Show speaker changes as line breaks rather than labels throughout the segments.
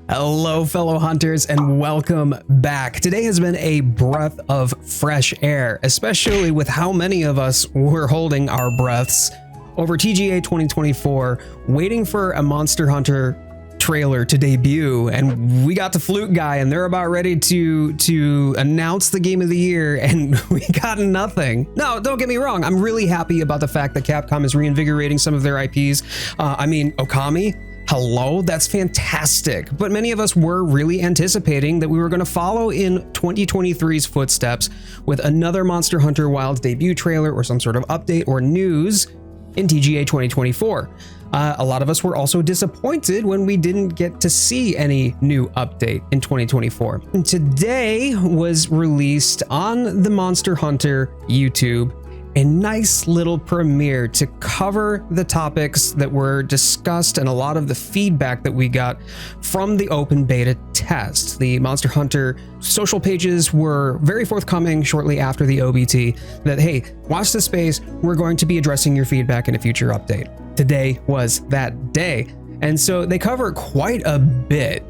Hello, fellow hunters, and welcome back. Today has been a breath of fresh air, especially with how many of us were holding our breaths over TGA 2024, waiting for a Monster Hunter trailer to debut, and we got the Flute guy, and they're about ready to announce the game of the year, and we got nothing. No, don't get me wrong, I'm really happy about the fact that Capcom is reinvigorating some of their IPs. Okami. Hello, that's fantastic. But many of us were really anticipating that we were going to follow in 2023's footsteps with another Monster Hunter Wilds debut trailer or some sort of update or news in TGA 2024. A lot of us were also disappointed when we didn't get to see any new update in 2024. And today was released on the Monster Hunter YouTube a nice little premiere to cover the topics that were discussed and a lot of the feedback that we got from the open beta test. The Monster Hunter social pages were very forthcoming shortly after the OBT that, hey, watch this space, we're going to be addressing your feedback in a future update. Today was that day. And so they cover quite a bit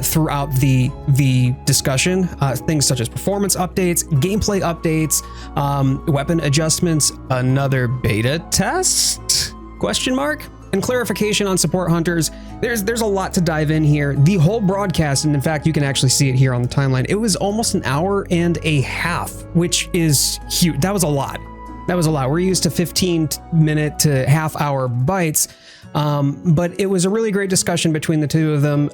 throughout the discussion, things such as performance updates, gameplay updates, weapon adjustments, another beta test, question mark, and clarification on support hunters. There's a lot to dive in here. The whole broadcast, and in fact, you can actually see it here on the timeline, it was almost an hour and a half, which is huge. That was a lot. That was a lot. We're used to 15-minute to half-hour bites. But it was a really great discussion between the two of them,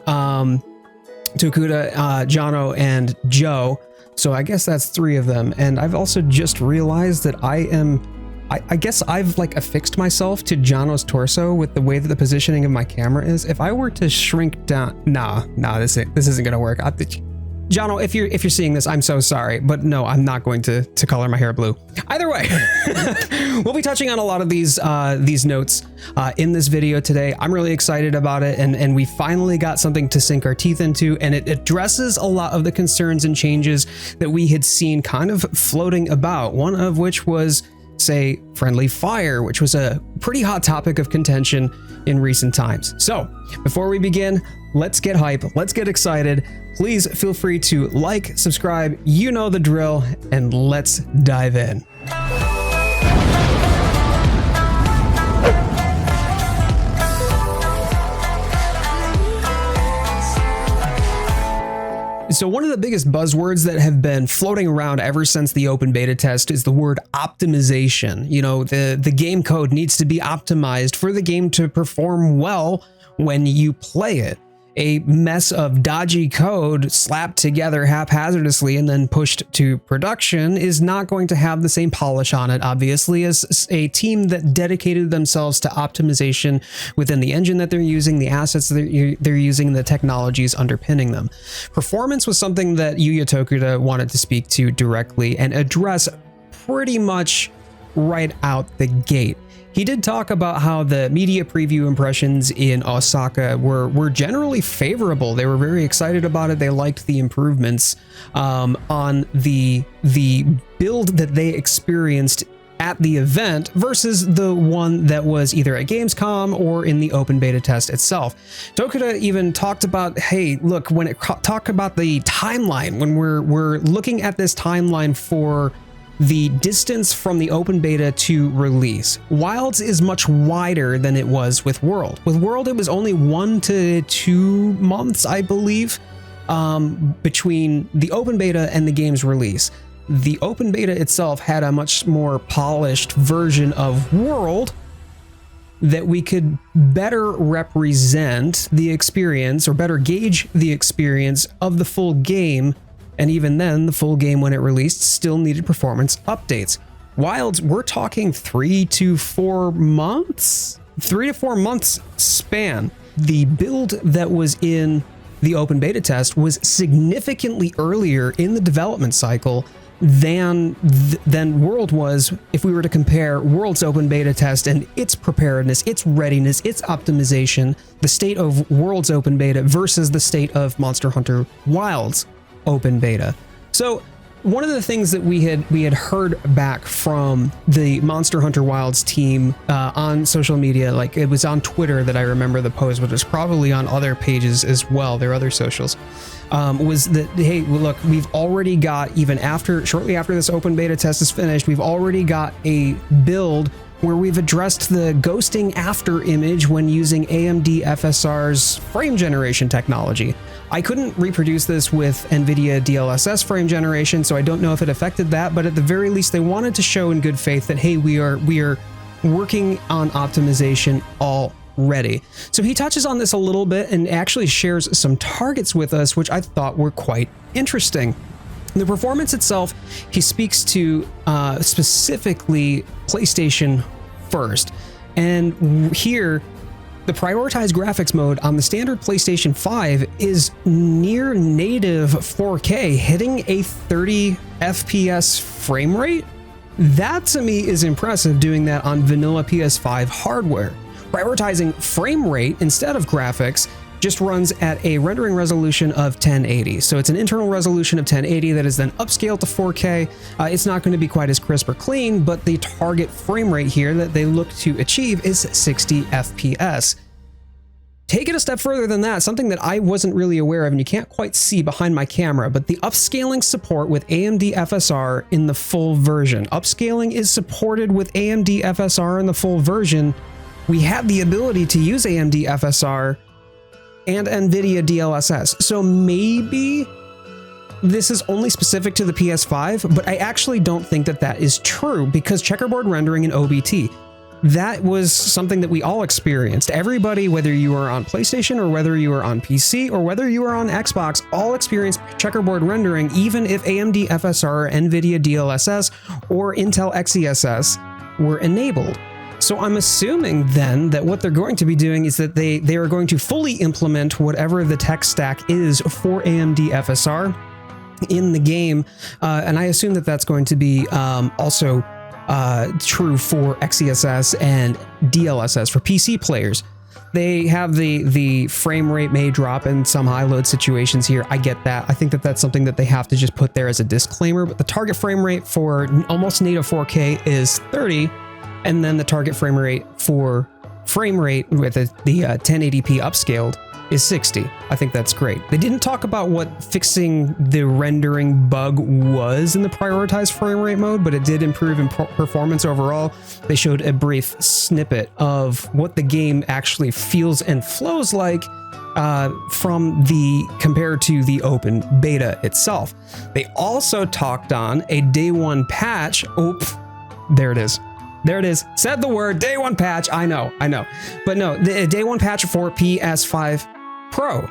Tokuda, Jono, and Joe. So I guess that's three of them. And I've also just realized that I guess I've like affixed myself to Jono's torso with the way that the positioning of my camera is. If I were to shrink down, this isn't gonna work. Jono, if you're seeing this, I'm so sorry, but no, I'm not going to color my hair blue. Either way, we'll be touching on a lot of these notes in this video today. I'm really excited about it, and we finally got something to sink our teeth into, and it addresses a lot of the concerns and changes that we had seen kind of floating about. One of which was, say, friendly fire, which was a pretty hot topic of contention in recent times. So before we begin, let's get hype, let's get excited. Please feel free to like, subscribe, you know the drill, and let's dive in. So one of the biggest buzzwords that have been floating around ever since the open beta test is the word optimization. You know, the game code needs to be optimized for the game to perform well when you play it. A mess of dodgy code slapped together haphazardly and then pushed to production is not going to have the same polish on it, obviously, as a team that dedicated themselves to optimization within the engine that they're using, the assets that they're using, the technologies underpinning them. Performance was something that Yuya Tokuda wanted to speak to directly and address pretty much right out the gate. He did talk about how the media preview impressions in Osaka were generally favorable. They were very excited about it. They liked the improvements on the build that they experienced at the event versus the one that was either at Gamescom or in the open beta test itself. Tokuda even talked about, hey, look, when it talk about the timeline, when we're looking at this timeline for the distance from the open beta to release, Wilds is much wider than it was with World. With World, it was only 1 to 2 months, I believe, between the open beta and the game's release. The open beta itself had a much more polished version of World that we could better represent the experience or better gauge the experience of the full game. And even then, the full game when it released still needed performance updates. Wilds, we're talking 3 to 4 months? 3 to 4 months span. The build that was in the open beta test was significantly earlier in the development cycle than World was. If we were to compare World's open beta test and its preparedness, its readiness, its optimization, the state of World's open beta versus the state of Monster Hunter Wilds open beta. So one of the things that we had heard back from the Monster Hunter Wilds team on social media, like it was on Twitter that I remember the post, but it was probably on other pages as well, their other socials, was that, hey, look, we've already got, even shortly after this open beta test is finished, we've already got a build where we've addressed the ghosting after image when using AMD FSR's frame generation technology. I couldn't reproduce this with NVIDIA DLSS frame generation, so I don't know if it affected that, but at the very least, they wanted to show in good faith that, hey, we are working on optimization already. So he touches on this a little bit and actually shares some targets with us, which I thought were quite interesting. The performance itself, he speaks to specifically PlayStation first. And here, the prioritized graphics mode on the standard PlayStation 5 is near native 4K, hitting a 30 FPS frame rate. That to me is impressive, doing that on vanilla PS5 hardware. Prioritizing frame rate instead of graphics just runs at a rendering resolution of 1080. So it's an internal resolution of 1080 that is then upscaled to 4K. It's not going to be quite as crisp or clean, but the target frame rate here that they look to achieve is 60 FPS. Take it a step further than that, something that I wasn't really aware of and you can't quite see behind my camera, but the upscaling support with AMD FSR in the full version. Upscaling is supported with AMD FSR in the full version. We have the ability to use AMD FSR and NVIDIA DLSS. So maybe this is only specific to the PS5, but I actually don't think that that is true, because checkerboard rendering in OBT, that was something that we all experienced. Everybody, whether you were on PlayStation or whether you were on PC or whether you were on Xbox, all experienced checkerboard rendering, even if AMD FSR, NVIDIA DLSS, or Intel XeSS were enabled. So I'm assuming then that what they're going to be doing is that they are going to fully implement whatever the tech stack is for AMD FSR in the game. And I assume that that's going to be also true for XeSS and DLSS for PC players. They have the frame rate may drop in some high load situations here. I get that. I think that that's something that they have to just put there as a disclaimer, but the target frame rate for almost native 4K is 30. And then the target frame rate with the 1080p upscaled is 60. I think that's great. They didn't talk about what fixing the rendering bug was in the prioritized frame rate mode, but it did improve in performance overall. They showed a brief snippet of what the game actually feels and flows like compared to the open beta itself. They also talked on a day one patch. There it is. There it is. Said the word, day one patch. I know. But no, the day one patch for PS5 Pro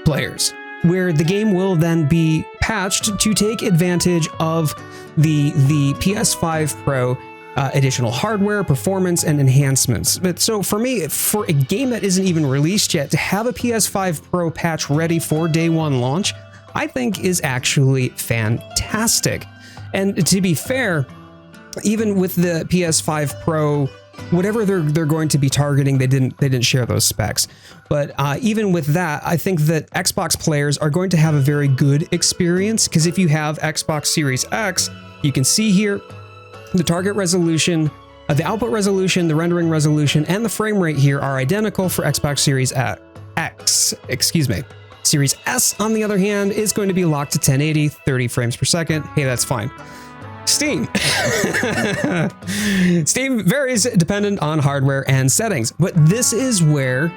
players, where the game will then be patched to take advantage of the PS5 Pro additional hardware, performance, and enhancements. But so for me, for a game that isn't even released yet, to have a PS5 Pro patch ready for day one launch, I think is actually fantastic. And to be fair, even with the PS5 Pro, whatever they're going to be targeting, they didn't share those specs. But even with that, I think that Xbox players are going to have a very good experience, because if you have Xbox Series X, you can see here the target resolution, the output resolution, the rendering resolution, and the frame rate here are identical for Xbox Series X. Series S, on the other hand, is going to be locked to 1080, 30 frames per second. Hey, that's fine. Steam. Steam varies dependent on hardware and settings, but this is where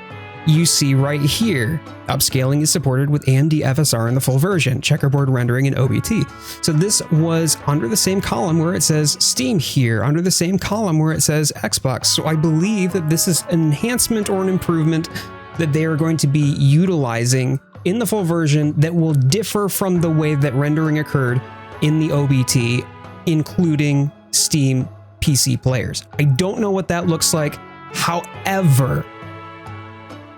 you see right here, upscaling is supported with AMD FSR in the full version, checkerboard rendering in OBT. So this was under the same column where it says Steam here, under the same column where it says Xbox. So I believe that this is an enhancement or an improvement that they are going to be utilizing in the full version that will differ from the way that rendering occurred in the OBT, including Steam PC players. I don't know what that looks like. However,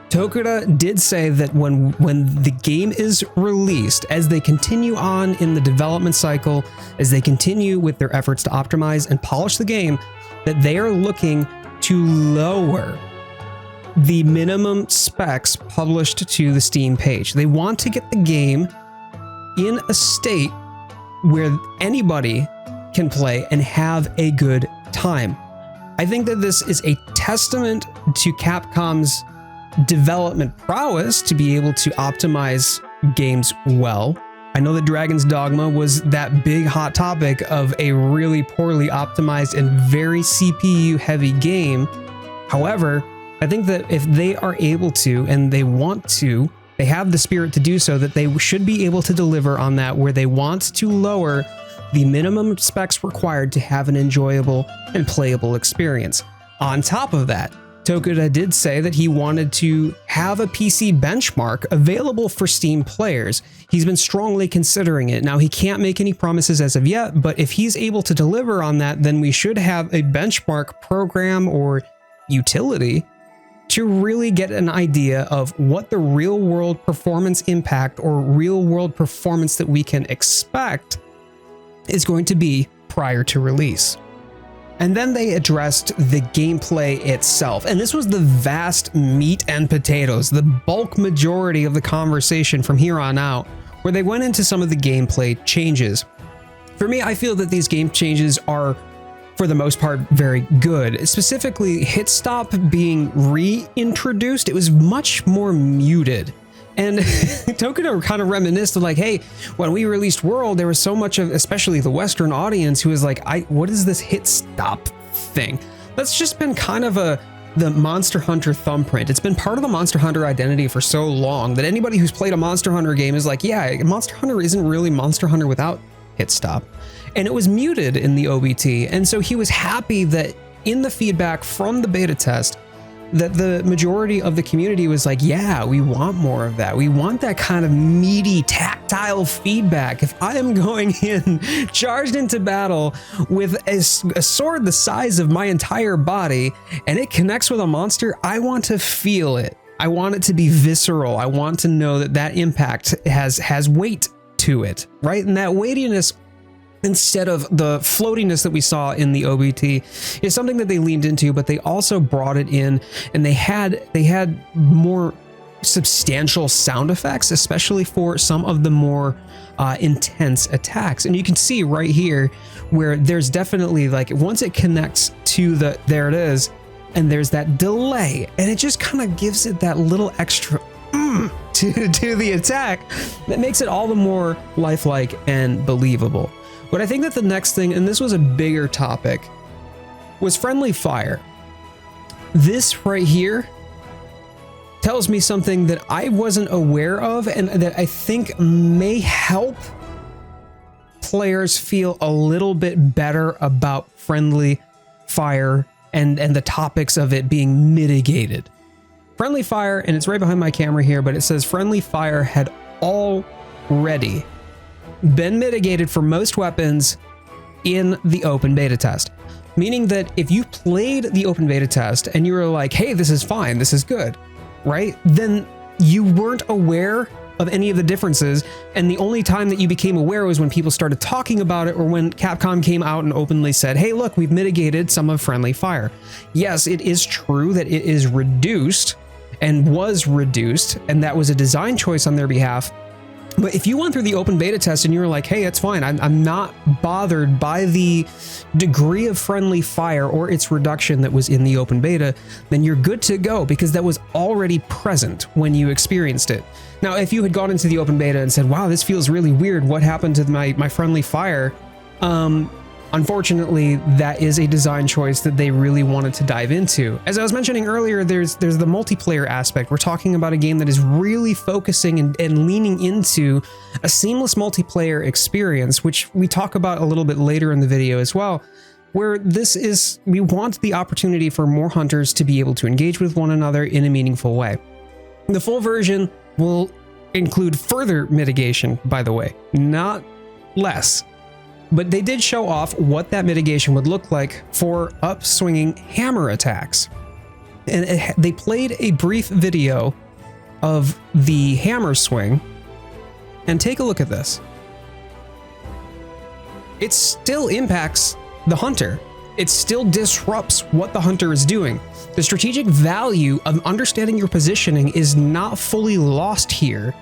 Tokuda did say that when the game is released, as they continue on in the development cycle, as they continue with their efforts to optimize and polish the game, that they are looking to lower the minimum specs published to the Steam page. They want to get the game in a state where anybody can play and have a good time. I think that this is a testament to Capcom's development prowess to be able to optimize games well. I know that Dragon's Dogma was that big hot topic of a really poorly optimized and very CPU heavy game. However, I think that if they are able to, and they want to, they have the spirit to do so, that they should be able to deliver on that, where they want to lower the minimum specs required to have an enjoyable and playable experience. On top of that, Tokuda did say that he wanted to have a PC benchmark available for Steam players. He's been strongly considering it. Now, he can't make any promises as of yet, but if he's able to deliver on that, then we should have a benchmark program or utility to really get an idea of what the real world performance impact or real world performance that we can expect is going to be prior to release. And then they addressed the gameplay itself. And this was the vast meat and potatoes, the bulk majority of the conversation from here on out, where they went into some of the gameplay changes. For me, I feel that these game changes are, for the most part, very good. Specifically, HITSTOP being reintroduced, it was much more muted. And Tokuda kind of reminisced of like, hey, when we released World, there was so much of, especially the Western audience, who was like, what is this HITSTOP thing? That's just been kind of the Monster Hunter thumbprint. It's been part of the Monster Hunter identity for so long that anybody who's played a Monster Hunter game is like, yeah, Monster Hunter isn't really Monster Hunter without HITSTOP. And it was muted in the OBT. And so he was happy that in the feedback from the beta test, that the majority of the community was like, yeah, we want more of that. We want that kind of meaty, tactile feedback. If I am going in, charged into battle with a sword the size of my entire body, and it connects with a monster, I want to feel it. I want it to be visceral. I want to know that that impact has weight to it, right? And that weightiness, instead of the floatiness that we saw in the OBT, is something that they leaned into, but they also brought it in, and they had more substantial sound effects, especially for some of the more intense attacks. And you can see right here where there's definitely, like, once it connects to there it is, and there's that delay, and it just kind of gives it that little extra to the attack that makes it all the more lifelike and believable. But I think that the next thing, and this was a bigger topic, was friendly fire. This right here tells me something that I wasn't aware of, and that I think may help players feel a little bit better about friendly fire and the topics of it being mitigated. Friendly fire, and it's right behind my camera here, but it says friendly fire had already been mitigated for most weapons in the open beta test. Meaning that if you played the open beta test and you were like, hey, this is fine, this is good, right? Then you weren't aware of any of the differences, and the only time that you became aware was when people started talking about it, or when Capcom came out and openly said, hey, look, we've mitigated some of friendly fire. Yes, it is true that it is reduced and was reduced, and that was a design choice on their behalf. But if you went through the open beta test and you were like, hey, it's fine, I'm not bothered by the degree of friendly fire or its reduction that was in the open beta, then you're good to go, because that was already present when you experienced it. Now, if you had gone into the open beta and said, wow, this feels really weird, what happened to my friendly fire? Unfortunately, that is a design choice that they really wanted to dive into. As I was mentioning earlier, there's the multiplayer aspect. We're talking about a game that is really focusing and leaning into a seamless multiplayer experience, which we talk about a little bit later in the video as well, where we want the opportunity for more hunters to be able to engage with one another in a meaningful way. The full version will include further mitigation, by the way, not less. But they did show off what that mitigation would look like for upswinging hammer attacks. And they played a brief video of the hammer swing, and take a look at this. It still impacts the hunter. It still disrupts what the hunter is doing. The strategic value of understanding your positioning is not fully lost here,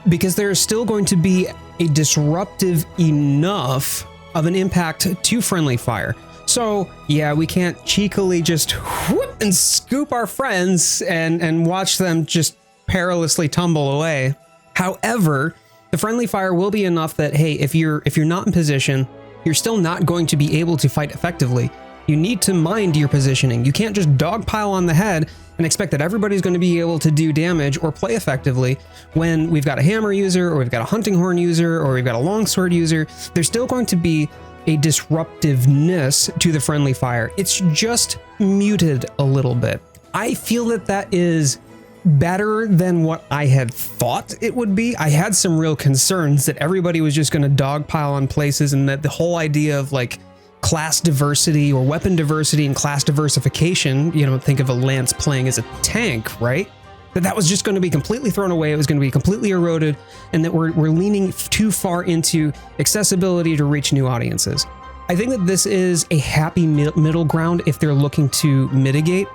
because there is still going to be a disruptive enough of an impact to friendly fire. So yeah, we can't cheekily just whoop and scoop our friends and watch them just perilously tumble away. However, the friendly fire will be enough that, hey, if you're not in position, you're still not going to be able to fight effectively. You need to mind your positioning. You can't just dogpile on the head and expect that everybody's going to be able to do damage or play effectively when we've got a hammer user, or we've got a hunting horn user, or we've got a longsword user. There's still going to be a disruptiveness to the friendly fire. It's just muted a little bit. I feel that that is better than what I had thought it would be. I had some real concerns that everybody was just going to dogpile on places, and that the whole idea of like class diversity or weapon diversity and class diversification, you know, think of a lance playing as a tank, right? That was just going to be completely thrown away. It was going to be completely eroded, and that we're leaning too far into accessibility to reach new audiences. I think that this is a happy middle ground if they're looking to mitigate,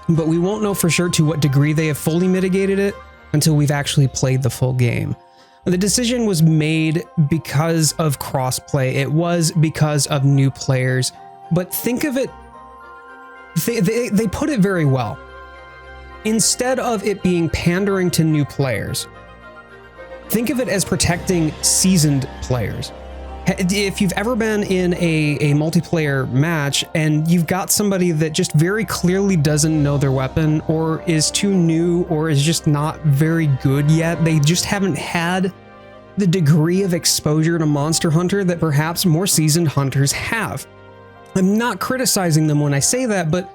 but we won't know for sure to what degree they have fully mitigated it until we've actually played the full game. The decision was made because of crossplay. It was because of new players, but think of it, they put it very well. Instead of it being pandering to new players, think of it as protecting seasoned players. If you've ever been in a multiplayer match and you've got somebody that just very clearly doesn't know their weapon, or is too new, or is just not very good yet, they just haven't had the degree of exposure to Monster Hunter that perhaps more seasoned hunters have. I'm not criticizing them when I say that, but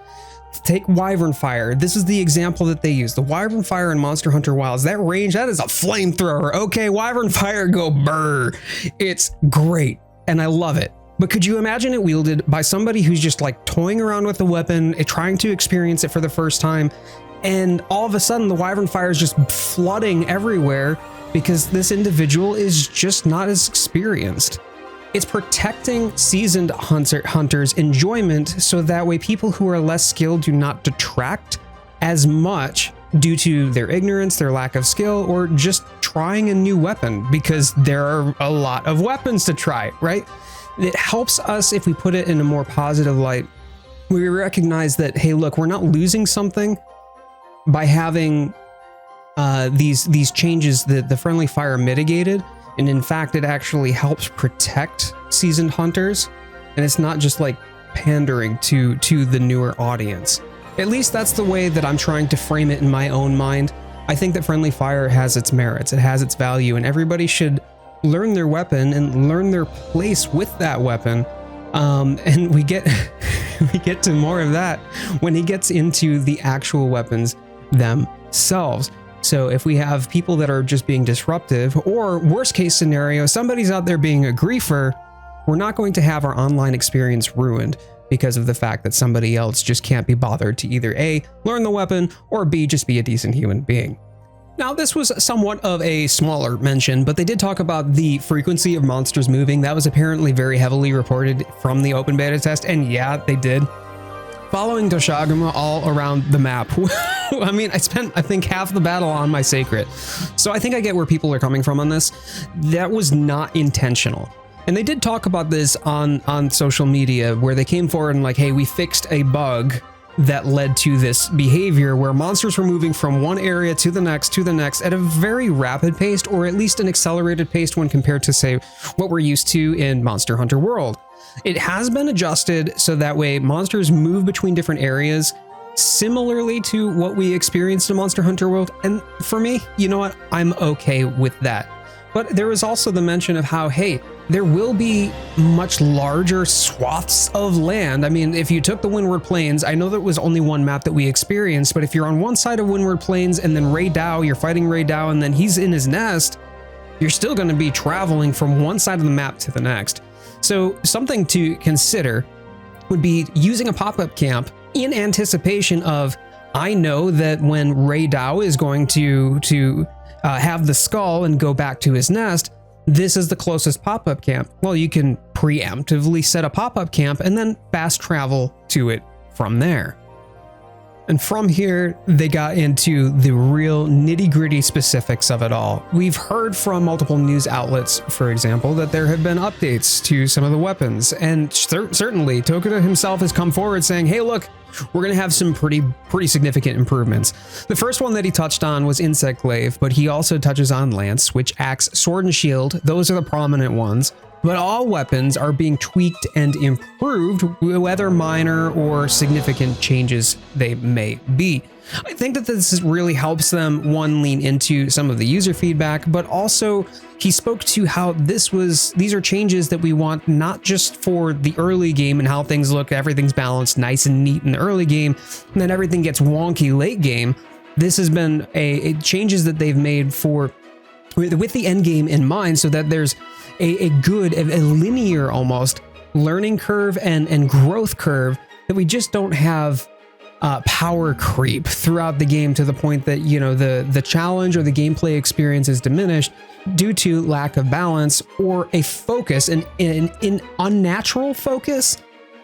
take Wyvern Fire. This is the example that they use. The Wyvern Fire in Monster Hunter Wilds, that range, that is a flamethrower. Okay, Wyvern Fire, go brr. It's great, and I love it. But could you imagine it wielded by somebody who's just like toying around with the weapon, trying to experience it for the first time, and all of a sudden the Wyvern Fire is just flooding everywhere because this individual is just not as experienced. It's protecting seasoned hunters' enjoyment, so that way people who are less skilled do not detract as much due to their ignorance, their lack of skill, or just trying a new weapon, because there are a lot of weapons to try, right? It helps us if we put it in a more positive light. We recognize that, hey, look, we're not losing something by having these changes that the friendly fire mitigated. And in fact, it actually helps protect seasoned hunters, and it's not just like pandering to the newer audience. At least that's the way that I'm trying to frame it in my own mind. I think that friendly fire has its merits, it has its value, and everybody should learn their weapon and learn their place with that weapon. And we get to more of that when he gets into the actual weapons themselves. So if we have people that are just being disruptive, or worst case scenario, somebody's out there being a griefer, we're not going to have our online experience ruined because of the fact that somebody else just can't be bothered to either A, learn the weapon, or B, just be a decent human being. Now, this was somewhat of a smaller mention, but they did talk about the frequency of monsters moving. That was apparently very heavily reported from the open beta test, and yeah, they did. Following Toshaguma all around the map. I mean, I spent, I think, half the battle on my Sacred. So I think I get where people are coming from on this. That was not intentional. And they did talk about this on social media, where they came forward and like, hey, we fixed a bug that led to this behavior where monsters were moving from one area to the next at a very rapid pace, or at least an accelerated pace when compared to, say, what we're used to in Monster Hunter World. It has been adjusted so that way monsters move between different areas similarly to what we experienced in Monster Hunter World. And for me, you know what? I'm okay with that. But there was also the mention of how, hey, there will be much larger swaths of land. I mean, if you took the Windward Plains, I know there was only one map that we experienced, but if you're on one side of Windward Plains and then Ray Dow, you're fighting Ray Dow, and then he's in his nest, you're still going to be traveling from one side of the map to the next. So something to consider would be using a pop-up camp in anticipation of, I know that when Ray Dow is going to have the skull and go back to his nest, this is the closest pop-up camp. Well, you can preemptively set a pop-up camp and then fast travel to it from there. And from here, they got into the real nitty-gritty specifics of it all. We've heard from multiple news outlets, for example, that there have been updates to some of the weapons. And certainly, Tokuda himself has come forward saying, hey, look, we're going to have some pretty significant improvements. The first one that he touched on was Insect Glaive, but he also touches on Lance, which acts sword and shield. Those are the prominent ones. But all weapons are being tweaked and improved, whether minor or significant changes they may be. I think that this really helps them, one, lean into some of the user feedback, but also he spoke to how these are changes that we want not just for the early game and how things look, everything's balanced nice and neat in the early game, and then everything gets wonky late game. This has been a changes that they've made with the end game in mind, so that there's a linear almost learning curve and growth curve, that we just don't have power creep throughout the game to the point that, you know, the challenge or the gameplay experience is diminished due to lack of balance or a focus, an unnatural focus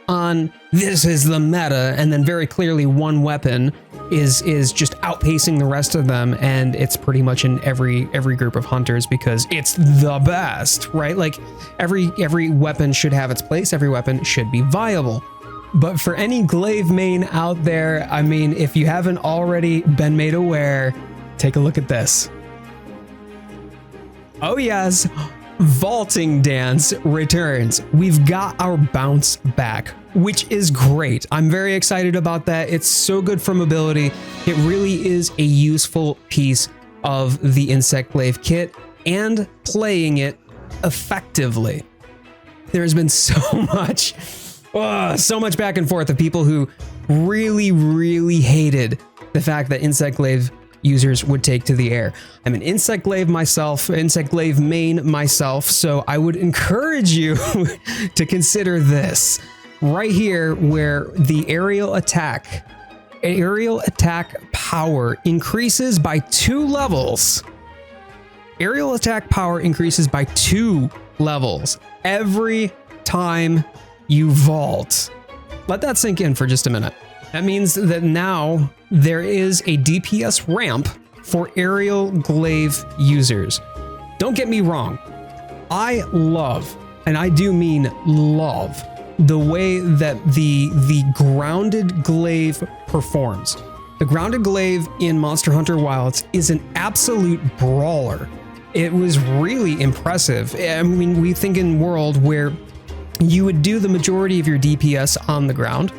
on this is the meta, and then very clearly one weapon is just outpacing the rest of them, and it's pretty much in every group of hunters because it's the best, right? Like every weapon should have its place, every weapon should be viable. But for any glaive main out there, I mean, if you haven't already been made aware, take a look at this. Oh yes, Vaulting Dance returns. We've got our bounce back, which is great. I'm very excited about that. It's so good for mobility. It really is a useful piece of the Insect Glaive kit and playing it effectively. There's been so much back and forth of people who really hated the fact that Insect Glaive users would take to the air. I'm an Insect Glaive myself, Insect Glaive main myself, so I would encourage you to consider this right here, where the aerial attack power increases by 2 levels. Aerial attack power increases by 2 levels every time you vault. Let that sink in for just a minute. That means that now there is a DPS ramp for aerial glaive users. Don't get me wrong. I love, and I do mean love, the way that the grounded glaive performs. The grounded glaive in Monster Hunter Wilds is an absolute brawler. It was really impressive. I mean, we think in world where you would do the majority of your DPS on the ground,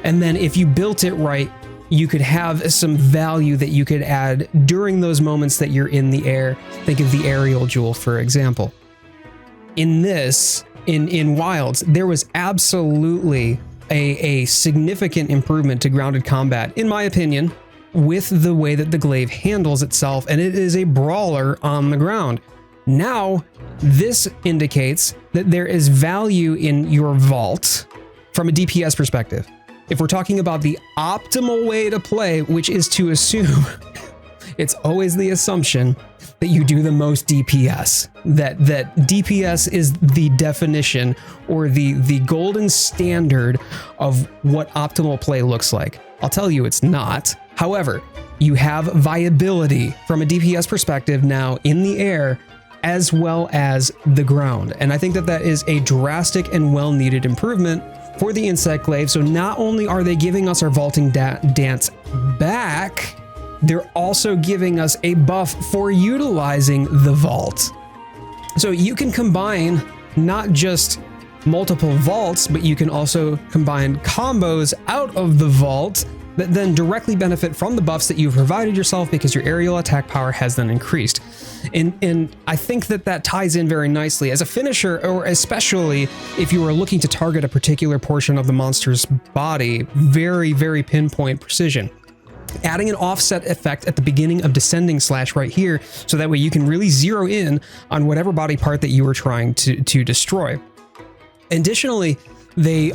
and then if you built it right, you could have some value that you could add during those moments that you're in the air. Think of the aerial jewel, for example. In this, in Wilds, there was absolutely a significant improvement to grounded combat, in my opinion, with the way that the glaive handles itself, and it is a brawler on the ground. Now, this indicates that there is value in your vault from a DPS perspective. If we're talking about the optimal way to play, which is to assume, it's always the assumption that you do the most DPS, that DPS is the definition or the golden standard of what optimal play looks like. I'll tell you it's not. However, you have viability from a DPS perspective now in the air as well as the ground. And I think that that is a drastic and well-needed improvement for the Insect Glaive. So not only are they giving us our vaulting dance back, they're also giving us a buff for utilizing the vault. So you can combine not just multiple vaults, but you can also combine combos out of the vault that then directly benefit from the buffs that you've provided yourself because your aerial attack power has then increased. And I think that that ties in very nicely as a finisher, or especially if you are looking to target a particular portion of the monster's body, very, very pinpoint precision. Adding an offset effect at the beginning of descending slash right here, so that way you can really zero in on whatever body part that you were trying to destroy. Additionally, they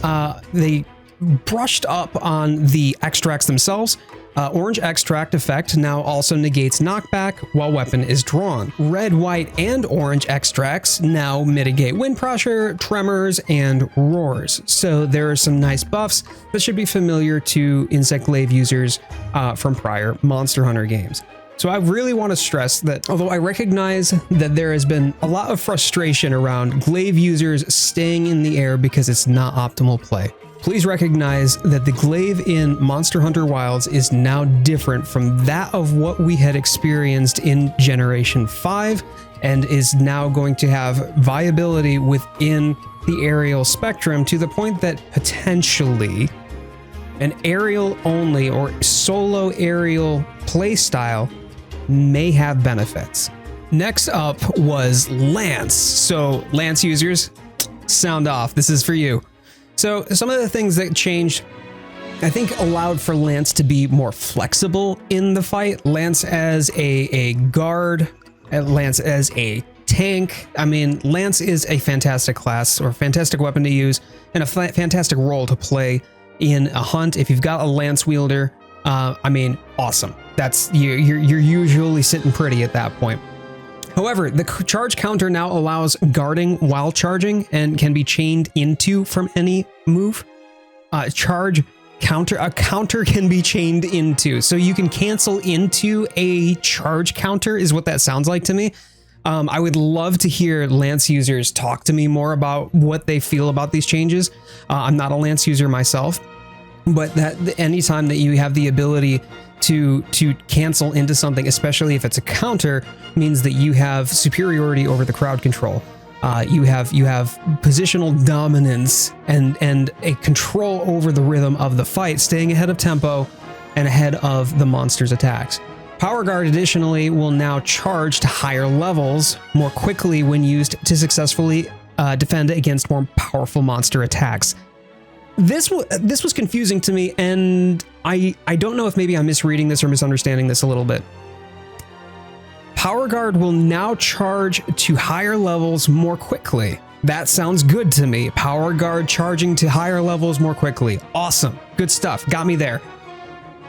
brushed up on the extracts themselves. Orange extract effect now also negates knockback while weapon is drawn. Red, white, and orange extracts now mitigate wind pressure, tremors, and roars. So there are some nice buffs that should be familiar to Insect Glaive users from prior Monster Hunter games. So I really want to stress that although I recognize that there has been a lot of frustration around Glaive users staying in the air because it's not optimal play, please recognize that the Glaive in Monster Hunter Wilds is now different from that of what we had experienced in Generation 5 and is now going to have viability within the aerial spectrum to the point that potentially an aerial only or solo aerial playstyle may have benefits. Next up was Lance. So Lance users, sound off. This is for you. So some of the things that changed, I think, allowed for Lance to be more flexible in the fight. Lance as a guard, Lance as a tank. I mean, Lance is a fantastic class or fantastic weapon to use and a fantastic role to play in a hunt. If you've got a Lance wielder, I mean, awesome. That's you're usually sitting pretty at that point. However, the charge counter now allows guarding while charging and can be chained into from any move. A counter can be chained into, so you can cancel into a charge counter is what that sounds like to me. I would love to hear Lance users talk to me more about what they feel about these changes. I'm not a Lance user myself, but that anytime that you have the ability to cancel into something, especially if it's a counter, means that you have superiority over the crowd control. You have positional dominance and a control over the rhythm of the fight, staying ahead of tempo and ahead of the monster's attacks. Power Guard additionally will now charge to higher levels more quickly when used to successfully defend against more powerful monster attacks. This was confusing to me, and I don't know if maybe I'm misreading this or misunderstanding this a little bit. Power Guard will now charge to higher levels more quickly. That sounds good to me. Power Guard charging to higher levels more quickly. Awesome. Good stuff. Got me there.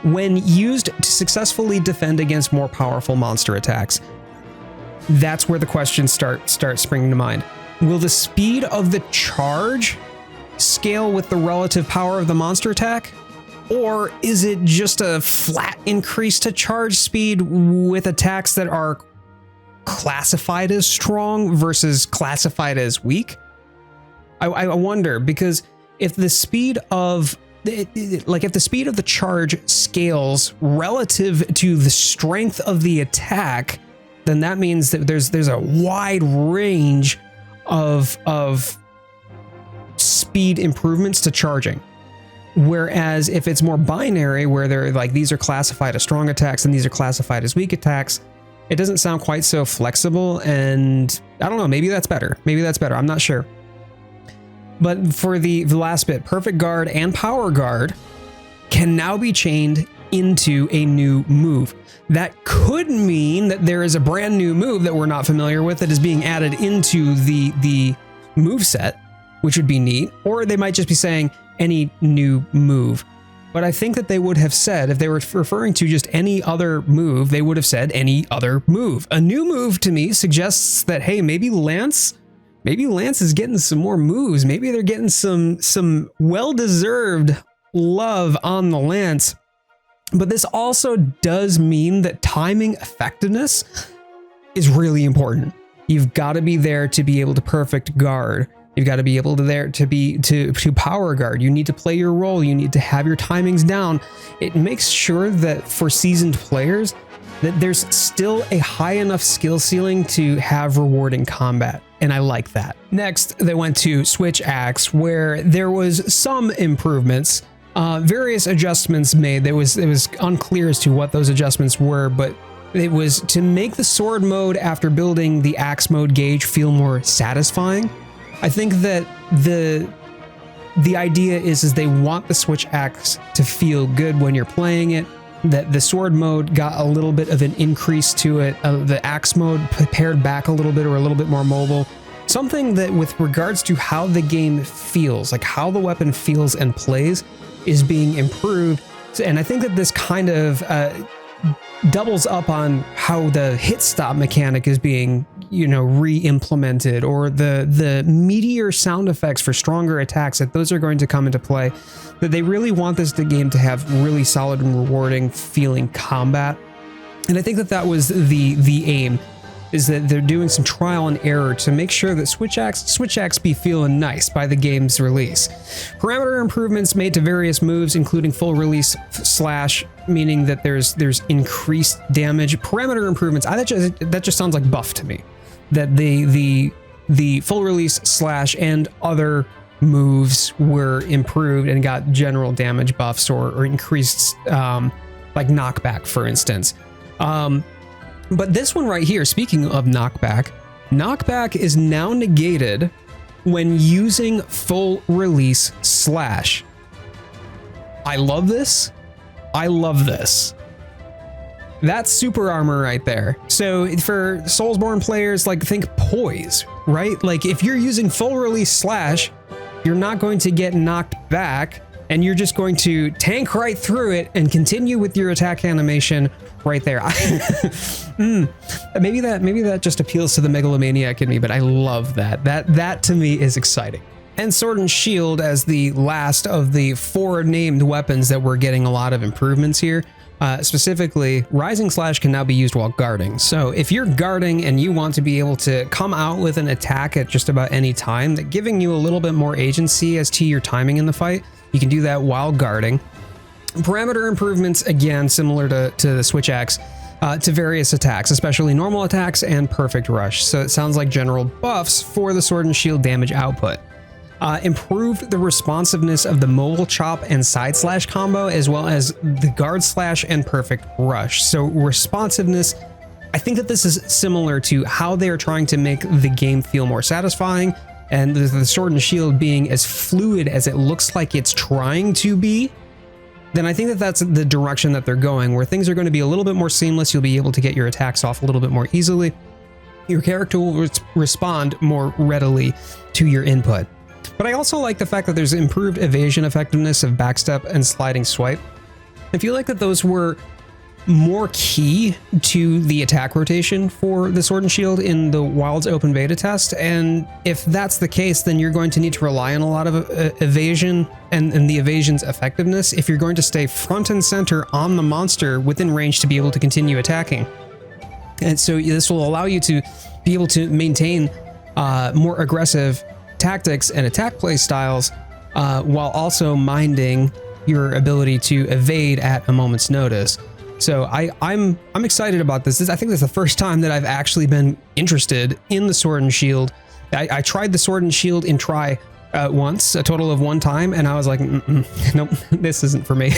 When used to successfully defend against more powerful monster attacks, that's where the questions start springing to mind. Will the speed of the charge scale with the relative power of the monster attack? Or is it just a flat increase to charge speed with attacks that are classified as strong versus classified as weak? I wonder, because if the speed of if the speed of the charge scales relative to the strength of the attack, then that means that there's a wide range of speed improvements to charging. Whereas if it's more binary, where they're like, these are classified as strong attacks and these are classified as weak attacks, it doesn't sound quite so flexible. And I don't know, maybe that's better. Maybe that's better. I'm not sure. But for the last bit, Perfect Guard and Power Guard can now be chained into a new move. That could mean that there is a brand new move that we're not familiar with that is being added into the move set, which would be neat. Or they might just be saying any new move. But I think that they would have said, if they were referring to just any other move, they would have said any other move. A new move to me suggests that, hey, maybe Lance is getting some more moves. Maybe they're getting some well-deserved love on the Lance. But this also does mean that timing effectiveness is really important. You've got to be there to be able to perfect guard. You've got to be able to power guard. You need to play your role. You need to have your timings down. It makes sure that for seasoned players that there's still a high enough skill ceiling to have rewarding combat. And I like that. Next, they went to Switch Axe, where there was some improvements, various adjustments made. It was unclear as to what those adjustments were, but it was to make the sword mode after building the axe mode gauge feel more satisfying. I think that the idea is they want the Switch Axe to feel good when you're playing it, that the sword mode got a little bit of an increase to it, the axe mode pared back a little bit or a little bit more mobile, something that with regards to how the game feels, like how the weapon feels and plays, is being improved. And I think that this kind of doubles up on how the hit stop mechanic is being, you know, re-implemented, or the meteor sound effects for stronger attacks, that those are going to come into play, that they really want this game to have really solid and rewarding feeling combat. And I think that that was the aim, is that they're doing some trial and error to make sure that switch acts be feeling nice by the game's release. Parameter improvements made to various moves, including full release slash, meaning that there's increased damage. Parameter improvements, that just sounds like buff to me. That the full release slash and other moves were improved and got general damage buffs or increased, like knockback, for instance. But this one right here, speaking of knockback is now negated when using full release slash. I love this. I love this. That's super armor right there. So for Soulsborne players, like, think poise, right? Like, if you're using full release slash, you're not going to get knocked back, and you're just going to tank right through it and continue with your attack animation right there. Maybe that just appeals to the megalomaniac in me, but I love that. That to me is exciting. And Sword and Shield, as the last of the 4 named weapons that we're getting a lot of improvements here. Specifically, Rising Slash can now be used while guarding. So if you're guarding and you want to be able to come out with an attack at just about any time, that giving you a little bit more agency as to your timing in the fight, you can do that while guarding. Parameter improvements, again, similar to the switch axe, to various attacks, especially normal attacks and perfect rush. So it sounds like general buffs for the Sword and Shield damage output. Improved the responsiveness of the mobile chop and side slash combo, as well as the guard slash and perfect rush. So responsiveness, I think that this is similar to how they're trying to make the game feel more satisfying, and the Sword and Shield being as fluid as it looks like it's trying to be. Then I think that that's the direction that they're going, where things are going to be a little bit more seamless. You'll be able to get your attacks off a little bit more easily. Your character will respond more readily to your input. But I also like the fact that there's improved evasion effectiveness of backstep and sliding swipe. I feel like that those were more key to the attack rotation for the Sword and Shield in the Wild's open beta test, and if that's the case, then you're going to need to rely on a lot of evasion and the evasion's effectiveness if you're going to stay front and center on the monster within range to be able to continue attacking. And so this will allow you to be able to maintain more aggressive tactics and attack play styles while also minding your ability to evade at a moment's notice. So I'm excited about this. I think this is the first time that I've actually been interested in the Sword and Shield. I tried the Sword and Shield in try once, a total of 1 time, and I was like, nope, this isn't for me.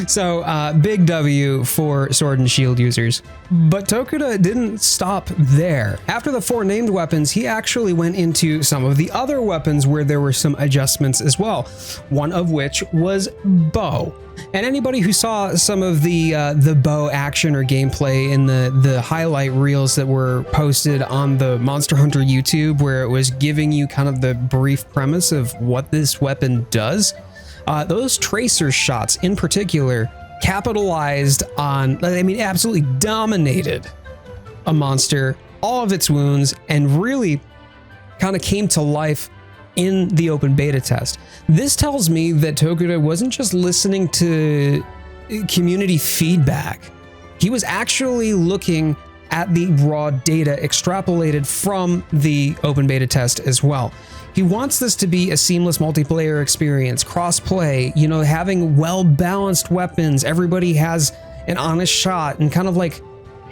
So big W for Sword and Shield users. But Tokuda didn't stop there. After the 4 named weapons, he actually went into some of the other weapons where there were some adjustments as well. One of which was bow. And anybody who saw some of the bow action or gameplay in the highlight reels that were posted on the Monster Hunter YouTube, where it was giving you kind of the brief premise of what this weapon does, those tracer shots in particular capitalized on, I mean, absolutely dominated a monster, all of its wounds, and really kind of came to life in the open beta test. This tells me that Tokuda wasn't just listening to community feedback. He was actually looking at the raw data extrapolated from the open beta test as well. He wants this to be a seamless multiplayer experience, cross-play, you know, having well-balanced weapons, everybody has an honest shot, and kind of like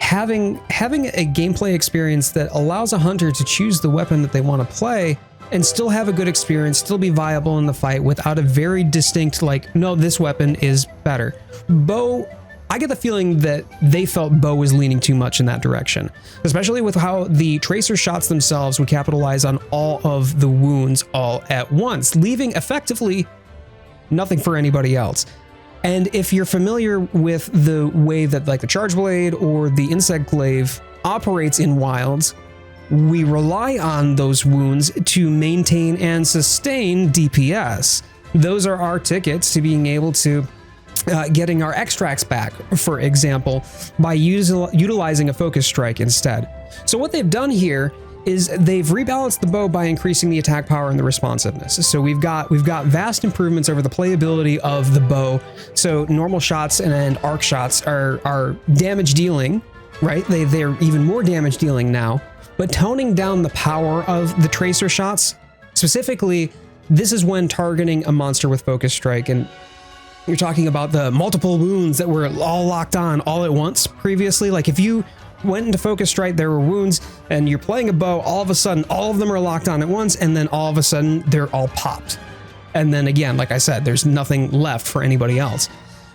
having a gameplay experience that allows a hunter to choose the weapon that they want to play and still have a good experience, still be viable in the fight without a very distinct, like, no, this weapon is better. Bow, I get the feeling that they felt bow was leaning too much in that direction, especially with how the tracer shots themselves would capitalize on all of the wounds all at once, leaving effectively nothing for anybody else. And if you're familiar with the way that like the Charge Blade or the Insect Glaive operates in Wilds, we rely on those wounds to maintain and sustain DPS. Those are our tickets to being able to getting our extracts back, for example, by utilizing a focus strike instead. So what they've done here is they've rebalanced the bow by increasing the attack power and the responsiveness. So we've got vast improvements over the playability of the bow. So normal shots and arc shots are damage dealing, right? They're even more damage dealing now, but toning down the power of the tracer shots. Specifically, this is when targeting a monster with focus strike, and you're talking about the multiple wounds that were all locked on all at once previously. Like if you went into focus strike, there were wounds, and you're playing a bow, all of a sudden all of them are locked on at once, and then all of a sudden they're all popped. And then again, like I said, there's nothing left for anybody else.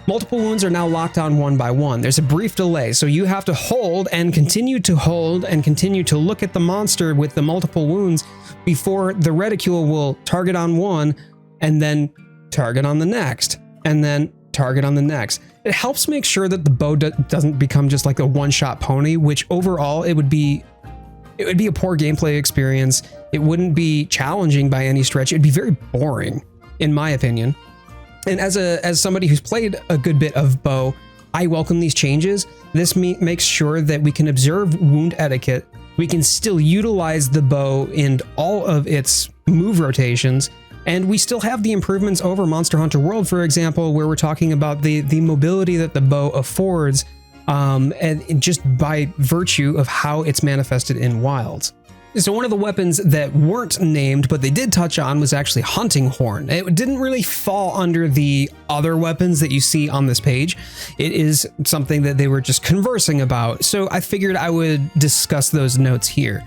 Multiple wounds are now locked on one by one. There's a brief delay, so you have to hold and continue to look at the monster with the multiple wounds before the reticule will target on one and then target on the next, and then target on the next. It helps make sure that the bow doesn't become just like a one-shot pony, which overall it would be a poor gameplay experience. It wouldn't be challenging by any stretch. It'd be very boring, in my opinion. And as somebody who's played a good bit of bow, I welcome these changes. This makes sure that we can observe wound etiquette. We can still utilize the bow in all of its move rotations, and we still have the improvements over Monster Hunter World, for example, where we're talking about the mobility that the bow affords, and just by virtue of how it's manifested in Wilds. So one of the weapons that weren't named, but they did touch on, was actually Hunting Horn. It didn't really fall under the other weapons that you see on this page. It is something that they were just conversing about, so I figured I would discuss those notes here.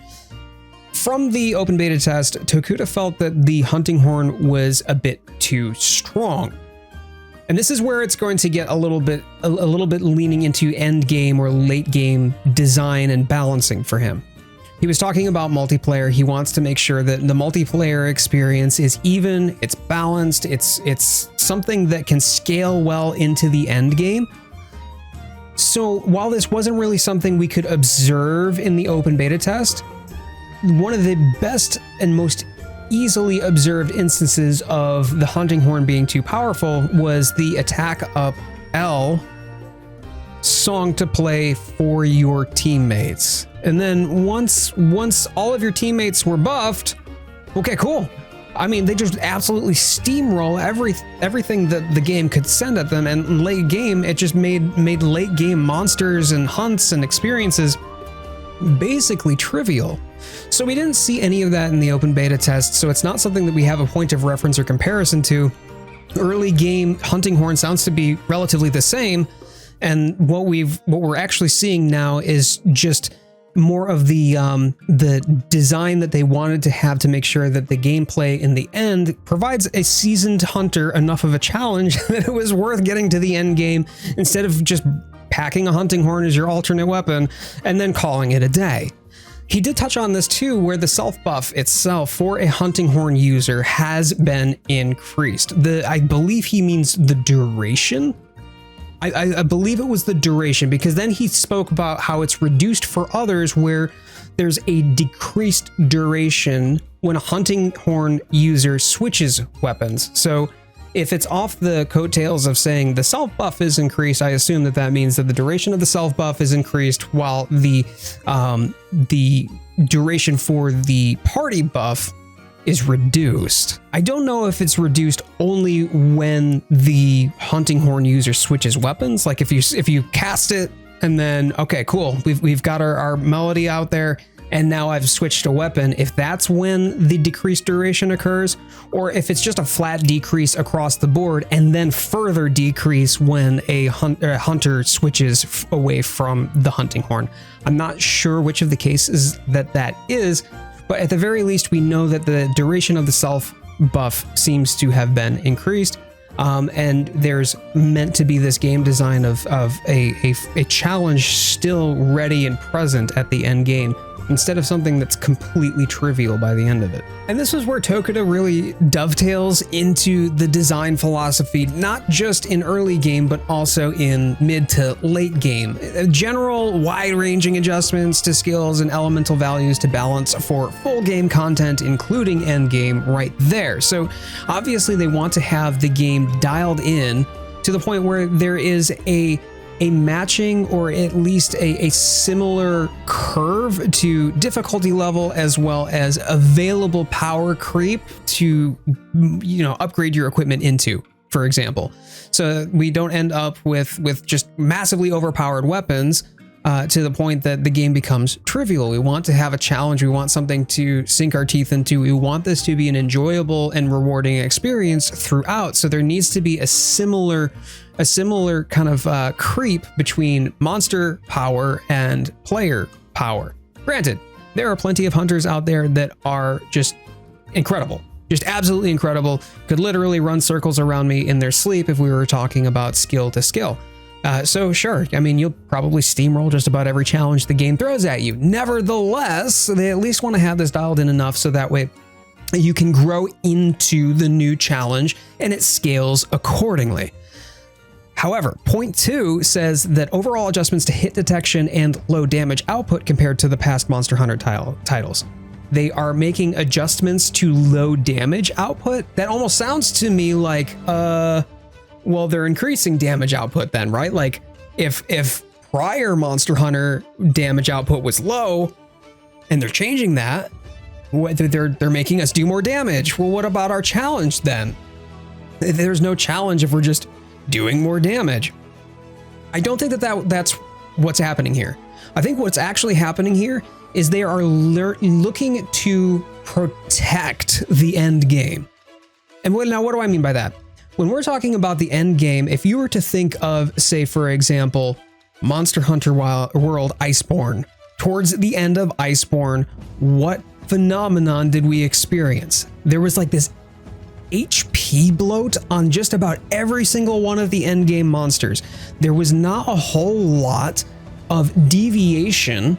From the open beta test, Tokuda felt that the Hunting Horn was a bit too strong. And this is where it's going to get a little bit leaning into end game or late game design and balancing for him. He was talking about multiplayer. He wants to make sure that the multiplayer experience is even, it's balanced, it's something that can scale well into the end game. So while this wasn't really something we could observe in the open beta test, one of the best and most easily observed instances of the Hunting Horn being too powerful was the attack up L song to play for your teammates. And then once all of your teammates were buffed, okay, cool. I mean, they just absolutely steamroll everything that the game could send at them, and late game, it just made late game monsters and hunts and experiences basically trivial. So we didn't see any of that in the open beta test, so it's not something that we have a point of reference or comparison to. Early game Hunting Horn sounds to be relatively the same, and what we're actually seeing now is just more of the design that they wanted to have to make sure that the gameplay in the end provides a seasoned hunter enough of a challenge that it was worth getting to the end game, instead of just packing a Hunting Horn as your alternate weapon and then calling it a day. He did touch on this too, where the self buff itself for a Hunting Horn user has been increased. I believe he means the duration. I believe it was the duration, because then he spoke about how it's reduced for others, where there's a decreased duration when a Hunting Horn user switches weapons. So if it's off the coattails of saying the self buff is increased, I assume that means that the duration of the self buff is increased, while the duration for the party buff is reduced. I don't know if it's reduced only when the Hunting Horn user switches weapons. Like if you cast it and then, okay, cool, we've got our melody out there, and now I've switched a weapon, if that's when the decreased duration occurs, or if it's just a flat decrease across the board and then further decrease when a hunter switches away from the Hunting Horn. I'm not sure which of the cases that is, but at the very least, we know that the duration of the self buff seems to have been increased, and there's meant to be this game design of a challenge still ready and present at the end game instead of something that's completely trivial by the end of it. And this is where Tokuda really dovetails into the design philosophy, not just in early game, but also in mid to late game. General wide-ranging adjustments to skills and elemental values to balance for full game content, including endgame right there. So obviously they want to have the game dialed in to the point where there is a matching, or at least a similar curve to difficulty level, as well as available power creep to, upgrade your equipment into, for example. So we don't end up with just massively overpowered weapons to the point that the game becomes trivial. We want to have a challenge. We want something to sink our teeth into. We want this to be an enjoyable and rewarding experience throughout. So there needs to be a similar kind of creep between monster power and player power. Granted, there are plenty of hunters out there that are just incredible, just absolutely incredible, could literally run circles around me in their sleep if we were talking about skill to skill. So sure, I mean, you'll probably steamroll just about every challenge the game throws at you. Nevertheless, they at least want to have this dialed in enough so that way you can grow into the new challenge and it scales accordingly. However, point 2 says that overall adjustments to hit detection and low damage output compared to the past Monster Hunter titles. They are making adjustments to low damage output. That almost sounds to me like, well, they're increasing damage output then, right? Like if prior Monster Hunter damage output was low and they're changing that, they're making us do more damage. Well, what about our challenge then? There's no challenge if we're just doing more damage. I don't think that's what's happening here. I think what's actually happening here is they are looking to protect the end game. And now what do I mean by that? When we're talking about the end game, if you were to think of, say, for example, Monster Hunter World Iceborne, towards the end of Iceborne, what phenomenon did we experience? There was like this HP bloat on just about every single one of the end game monsters. There was not a whole lot of deviation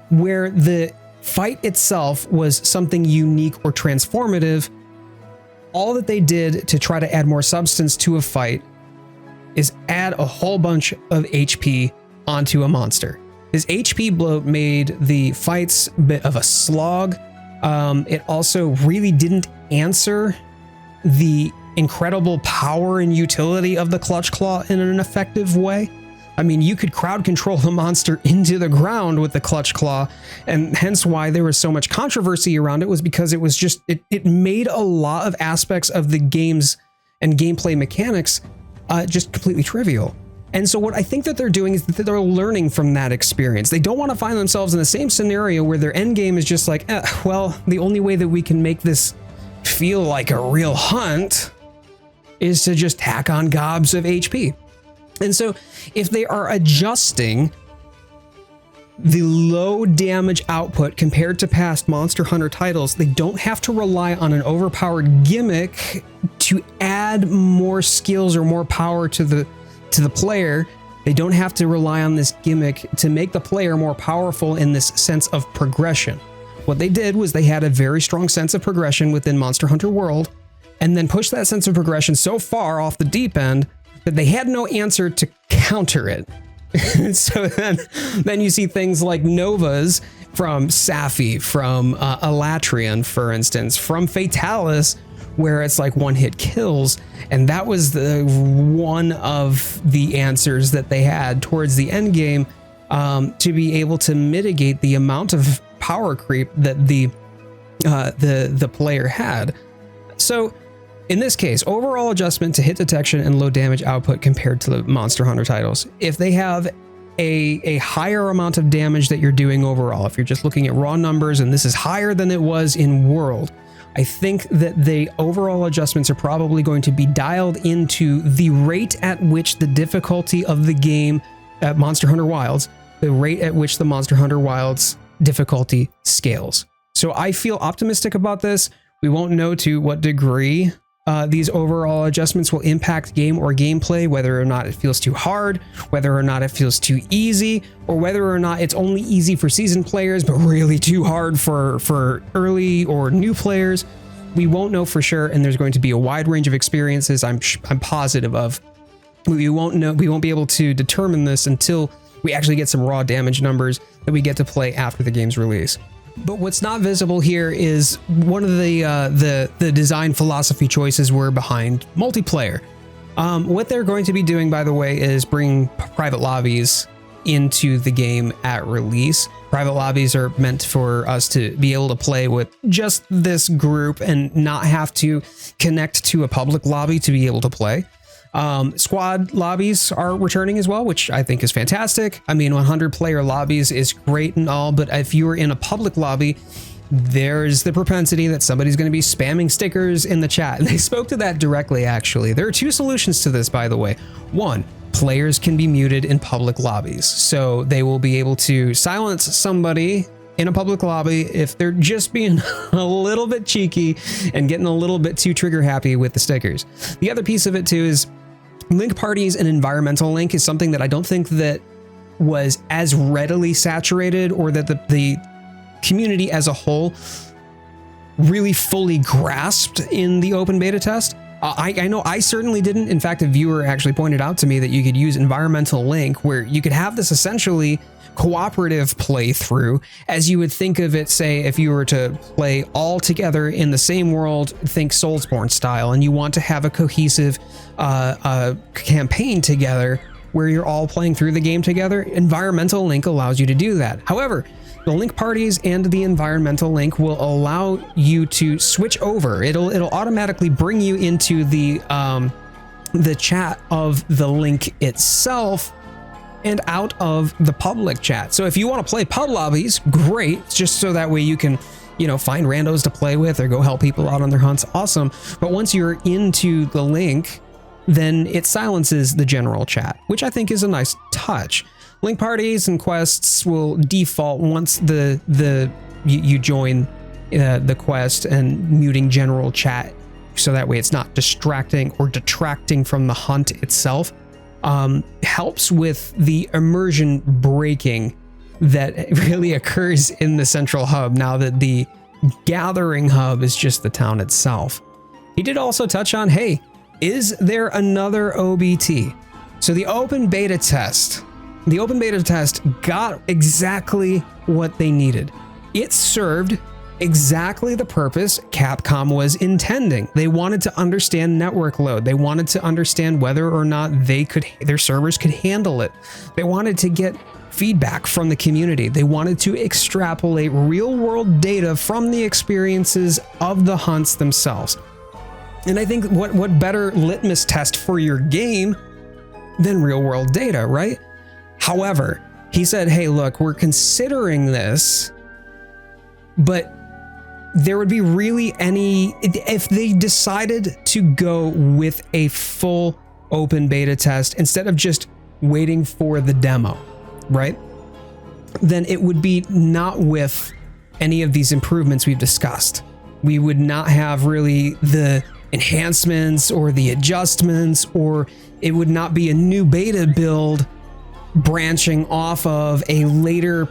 where the fight itself was something unique or transformative. All that they did to try to add more substance to a fight is add a whole bunch of HP onto a monster. This HP bloat made the fights a bit of a slog. It also really didn't answer the incredible power and utility of the Clutch Claw in an effective way. I mean, you could crowd control the monster into the ground with the Clutch Claw, and hence why there was so much controversy around it, was because it was just, it made a lot of aspects of the games and gameplay mechanics just completely trivial. And so what I think that they're doing is that they're learning from that experience. They don't want to find themselves in the same scenario where their end game is just like, well, the only way that we can make this feel like a real hunt is to just tack on gobs of HP. And so if they are adjusting the low damage output compared to past Monster Hunter titles, they don't have to rely on an overpowered gimmick to add more skills or more power to the player. They don't have to rely on this gimmick to make the player more powerful in this sense of progression. What they did was they had a very strong sense of progression within Monster Hunter World, and then pushed that sense of progression so far off the deep end that they had no answer to counter it. So then you see things like Novas from Safi, from Elatrian, for instance, from Fatalis, where it's like one-hit kills, and that was the one of the answers that they had towards the end game to be able to mitigate the amount of power creep that the player had. So in this case, overall adjustment to hit detection and low damage output compared to the Monster Hunter titles. If they have a higher amount of damage that you're doing overall, if you're just looking at raw numbers and this is higher than it was in World, I think that the overall adjustments are probably going to be dialed into the rate at which the difficulty of the game at Monster Hunter Wilds, the rate at which the Monster Hunter Wilds difficulty scales. So I feel optimistic about this. We won't know to what degree these overall adjustments will impact game or gameplay, whether or not it feels too hard, whether or not it feels too easy, or whether or not it's only easy for seasoned players but really too hard for early or new players. We won't know for sure, and there's going to be a wide range of experiences I'm positive of. We won't know, we won't be able to determine this until we actually get some raw damage numbers that we get to play after the game's release. But what's not visible here is one of the design philosophy choices were behind multiplayer. What they're going to be doing, by the way, is bringing private lobbies into the game at release. Private lobbies are meant for us to be able to play with just this group and not have to connect to a public lobby to be able to play. Squad lobbies are returning as well, which I think is fantastic. I mean, 100 player lobbies is great and all, but if you were in a public lobby, there's the propensity that somebody's going to be spamming stickers in the chat. And they spoke to that directly, actually. There are two solutions to this, by the way. One, players can be muted in public lobbies. So they will be able to silence somebody in a public lobby if they're just being a little bit cheeky and getting a little bit too trigger happy with the stickers. The other piece of it too is link parties and environmental link is something that I don't think that was as readily saturated, or that the community as a whole really fully grasped in the open beta test. I know I certainly didn't. In fact, a viewer actually pointed out to me that you could use environmental link, where you could have this essentially cooperative playthrough, as you would think of it, say, if you were to play all together in the same world, think Soulsborne style, and you want to have a cohesive campaign together where you're all playing through the game together. Environmental link allows you to do that. However, the link parties and the environmental link will allow you to switch over. It'll automatically bring you into the chat of the link itself and out of the public chat. So if you want to play pub lobbies, great, just so that way you can, find randos to play with or go help people out on their hunts, awesome. But once you're into the link, then it silences the general chat, which I think is a nice touch. Link parties and quests will default once you join the quest, and muting general chat, so that way it's not distracting or detracting from the hunt itself. Helps with the immersion breaking that really occurs in the central hub now that the gathering hub is just the town itself. He did also touch on, hey, is there another OBT? So the open beta test got exactly what they needed. It served exactly the purpose Capcom was intending. They wanted to understand network load. They wanted to understand whether or not their servers could handle it. They wanted to get feedback from the community. They wanted to extrapolate real world data from the experiences of the hunts themselves. And I think what better litmus test for your game than real world data, right? However, he said, hey, look, we're considering this, but there would be really if they decided to go with a full open beta test instead of just waiting for the demo, right? Then it would be not with any of these improvements we've discussed. We would not have really the enhancements or the adjustments, or it would not be a new beta build branching off of a later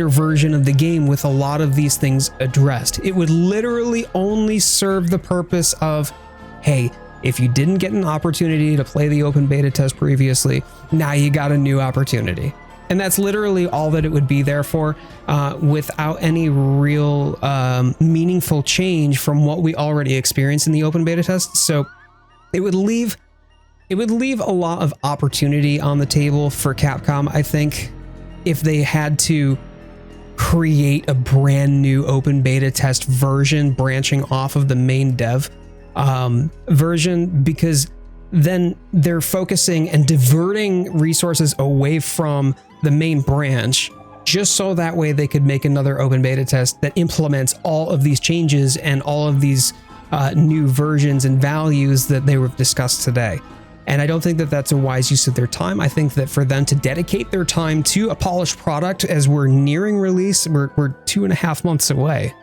version of the game with a lot of these things addressed. It would literally only serve the purpose of, hey, if you didn't get an opportunity to play the open beta test previously, now you got a new opportunity. And that's literally all that it would be there for, without any real meaningful change from what we already experienced in the open beta test. So it would leave a lot of opportunity on the table for Capcom, I think, if they had to create a brand new open beta test version branching off of the main dev version, because then they're focusing and diverting resources away from the main branch, just so that way they could make another open beta test that implements all of these changes and all of these new versions and values that they were discussed today. And I don't think that that's a wise use of their time. I think that for them to dedicate their time to a polished product, as we're nearing release, we're 2.5 months away.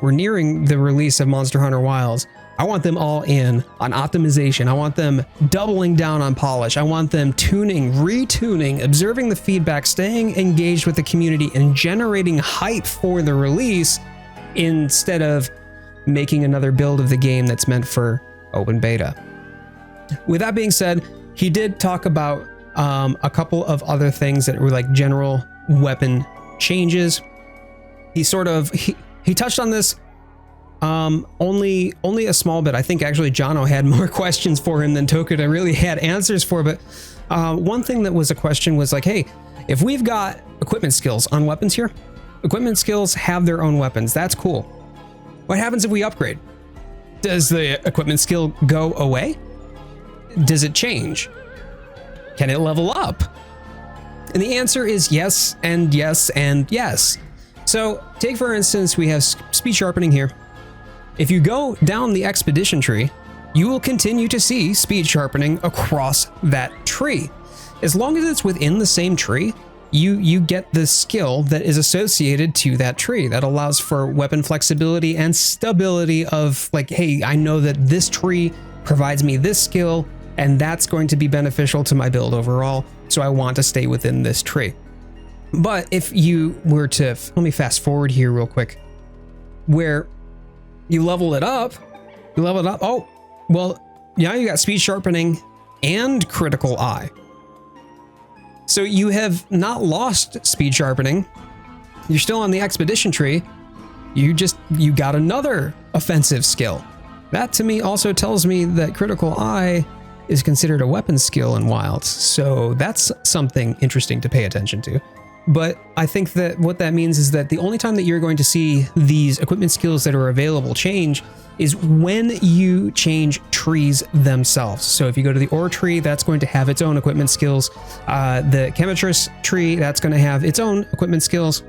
We're nearing the release of Monster Hunter Wilds. I want them all in on optimization. I want them doubling down on polish. I want them tuning, retuning, observing the feedback, staying engaged with the community, and generating hype for the release instead of making another build of the game that's meant for open beta. With that being said, he did talk about a couple of other things that were like general weapon changes. He touched on this only a small bit. I think actually Jono had more questions for him than Tokuda really had answers for, but one thing that was a question was like, hey, if we've got equipment skills on weapons here, equipment skills have their own weapons. That's cool. What happens if we upgrade? Does the equipment skill go away? Does it change? Can it level up? And the answer is yes, and yes, and yes. So take for instance, we have speed sharpening here. If you go down the expedition tree, you will continue to see speed sharpening across that tree. As long as it's within the same tree, you get the skill that is associated to that tree that allows for weapon flexibility and stability of like, hey, I know that this tree provides me this skill and that's going to be beneficial to my build overall. So I want to stay within this tree. But if you were to, let me fast forward here real quick, where you level it up, oh, well, now you got speed sharpening and critical eye. So you have not lost speed sharpening. You're still on the expedition tree. You got another offensive skill. That to me also tells me that critical eye is considered a weapon skill in Wilds. So that's something interesting to pay attention to. But I think that what that means is that the only time that you're going to see these equipment skills that are available change is when you change trees themselves. So if you go to the ore tree, that's going to have its own equipment skills. The chemistress tree, that's going to have its own equipment skills,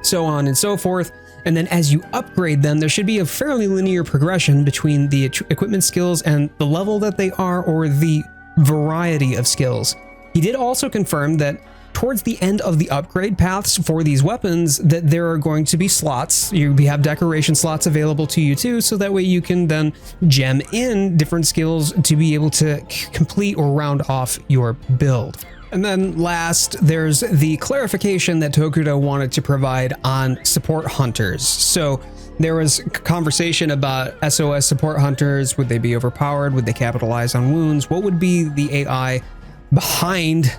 so on and so forth. And then as you upgrade them, there should be a fairly linear progression between the equipment skills and the level that they are, or the variety of skills. He did also confirm that towards the end of the upgrade paths for these weapons, that there are going to be slots. You have decoration slots available to you too, so that way you can then gem in different skills to be able to complete or round off your build. And then last, there's the clarification that Tokuda wanted to provide on support hunters. So there was conversation about SOS support hunters. Would they be overpowered? Would they capitalize on wounds? What would be the AI behind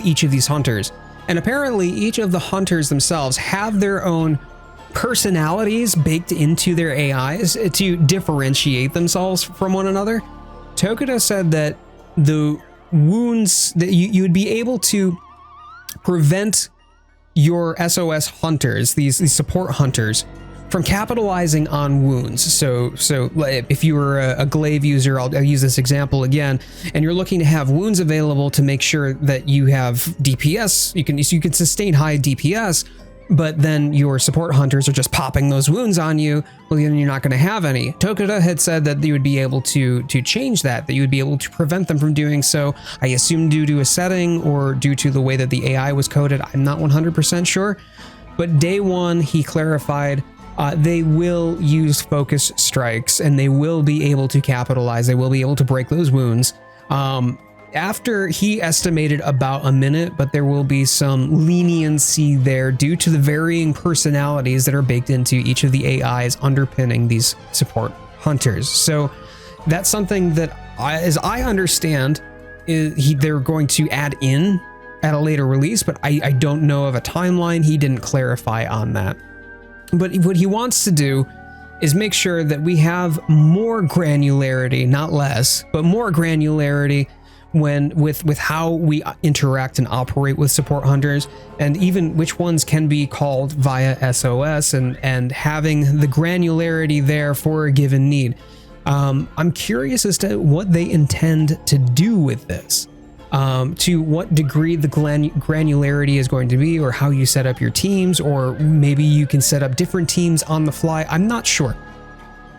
each of these hunters? And apparently each of the hunters themselves have their own personalities baked into their AIs to differentiate themselves from one another. Tokuda said that the wounds that you would be able to prevent your SOS hunters, these support hunters, from capitalizing on wounds. So if you were a glaive user, I'll use this example again, and you're looking to have wounds available to make sure that you have DPS, you can sustain high DPS, but then your support hunters are just popping those wounds on you, well, then you're not going to have any. Tokuda had said that you would be able to change that you would be able to prevent them from doing so. I assume due to a setting or due to the way that the AI was coded. I'm not 100% sure, but day one, he clarified they will use focus strikes and they will be able to capitalize. They will be able to break those wounds. After he estimated about a minute, but there will be some leniency there due to the varying personalities that are baked into each of the AIs underpinning these support hunters. So that's something that, as I understand, they're going to add in at a later release, but I don't know of a timeline. He didn't clarify on that. But what he wants to do is make sure that we have more granularity, not less, but more granularity with how we interact and operate with support hunters, and even which ones can be called via SOS, and having the granularity there for a given need. I'm curious as to what they intend to do with this, to what degree the granularity is going to be, or how you set up your teams, or maybe you can set up different teams on the fly. I'm not sure.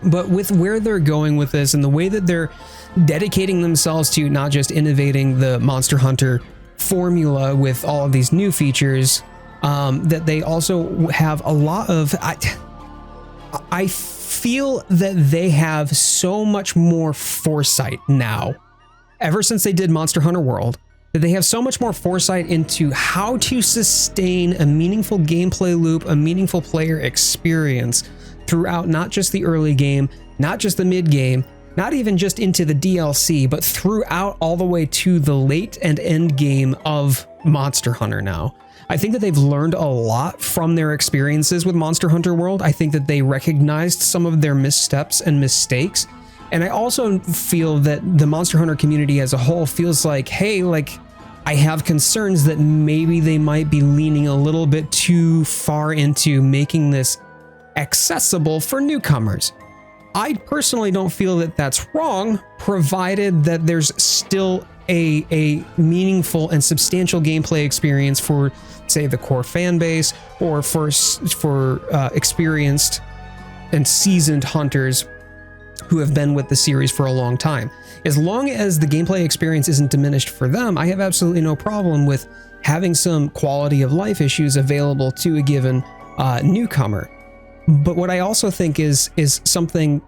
But with where they're going with this and the way that they're dedicating themselves to not just innovating the Monster Hunter formula with all of these new features, that they also have a lot of, I feel that they have so much more foresight now, ever since they did Monster Hunter World, that they have so much more foresight into how to sustain a meaningful gameplay loop, a meaningful player experience throughout not just the early game, not just the mid game, not even just into the DLC, but throughout all the way to the late and end game of Monster Hunter now. I think that they've learned a lot from their experiences with Monster Hunter World. I think that they recognized some of their missteps and mistakes. And I also feel that the Monster Hunter community as a whole feels like, hey, like, I have concerns that maybe they might be leaning a little bit too far into making this accessible for newcomers. I personally don't feel that that's wrong, provided that there's still a meaningful and substantial gameplay experience for, say, the core fan base, or for experienced and seasoned hunters who have been with the series for a long time. As long as the gameplay experience isn't diminished for them, I have absolutely no problem with having some quality of life issues available to a given newcomer. But what I also think is something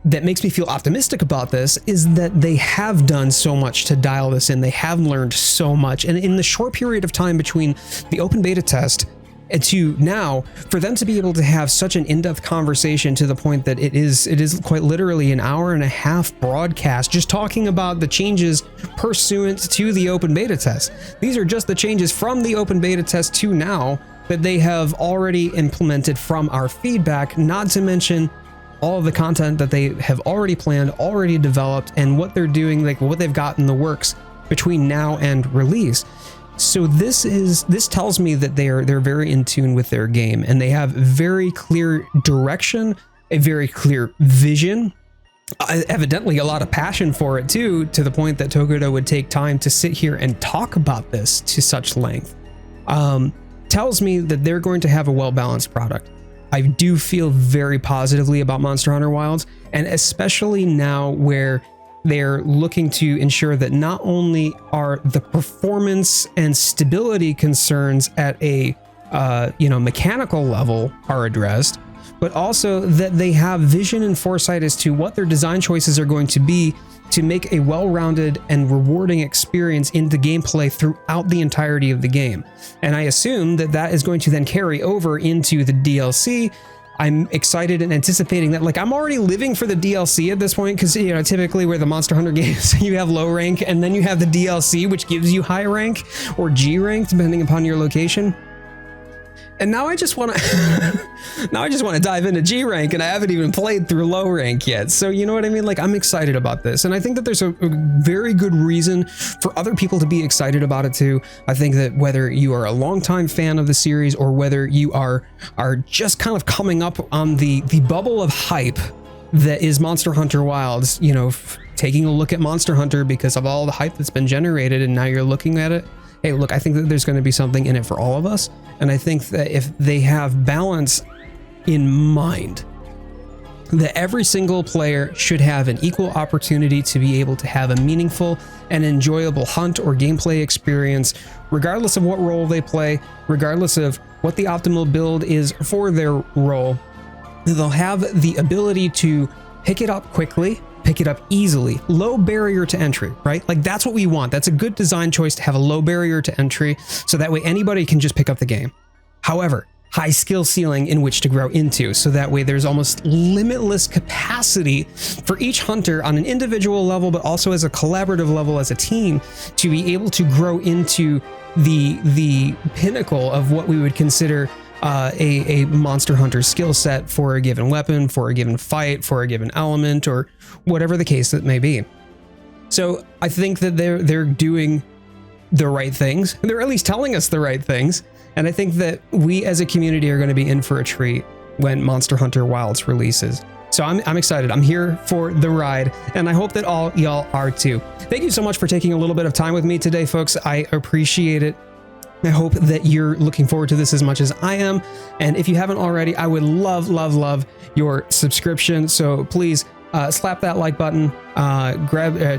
that makes me feel optimistic about this is that they have done so much to dial this in. They have learned so much. And in the short period of time between the open beta test and to now, for them to be able to have such an in-depth conversation to the point that it is quite literally an hour and a half broadcast just talking about the changes pursuant to the open beta test. These are just the changes from the open beta test to now that they have already implemented from our feedback, not to mention all of the content that they have already planned, already developed, and what they're doing, like what they've got in the works between now and release. So this tells me that they're very in tune with their game, and they have very clear direction, a very clear vision, evidently a lot of passion for it too, to the point that Tokuda would take time to sit here and talk about this to such length. Tells me that they're going to have a well-balanced product. I do feel very positively about Monster Hunter Wilds, and especially now where they're looking to ensure that not only are the performance and stability concerns at a mechanical level are addressed, but also that they have vision and foresight as to what their design choices are going to be to make a well-rounded and rewarding experience in the gameplay throughout the entirety of the game. And I assume that that is going to then carry over into the DLC. I'm excited and anticipating that. Like, I'm already living for the DLC at this point, because, you know, typically where the Monster Hunter games, you have low rank and then you have the DLC, which gives you high rank or G rank, depending upon your location. And now I just want to dive into G rank, and I haven't even played through low rank yet. So you know what I mean? Like, I'm excited about this, and I think that there's a very good reason for other people to be excited about it too. I think that whether you are a longtime fan of the series or whether you are just kind of coming up on the bubble of hype that is Monster Hunter Wilds, you know, taking a look at Monster Hunter because of all the hype that's been generated, and now you're looking at it. Hey, look, I think that there's going to be something in it for all of us. And I think that if they have balance in mind, that every single player should have an equal opportunity to be able to have a meaningful and enjoyable hunt or gameplay experience, regardless of what role they play, regardless of what the optimal build is for their role. They'll have the ability to pick it up quickly, pick it up easily, low barrier to entry, right? Like, that's what we want. That's a good design choice, to have a low barrier to entry, so that way anybody can just pick up the game. However, high skill ceiling in which to grow into, so that way there's almost limitless capacity for each hunter on an individual level, but also as a collaborative level as a team, to be able to grow into the pinnacle of what we would consider a Monster Hunter skill set for a given weapon, for a given fight, for a given element, or whatever the case that may be. So I think that they're doing the right things. They're at least telling us the right things. And I think that we as a community are going to be in for a treat when Monster Hunter Wilds releases. So I'm excited. I'm here for the ride, and I hope that all y'all are too. Thank you so much for taking a little bit of time with me today, folks. I appreciate it. I hope that you're looking forward to this as much as I am. And if you haven't already, I would love your subscription. So please slap that like button,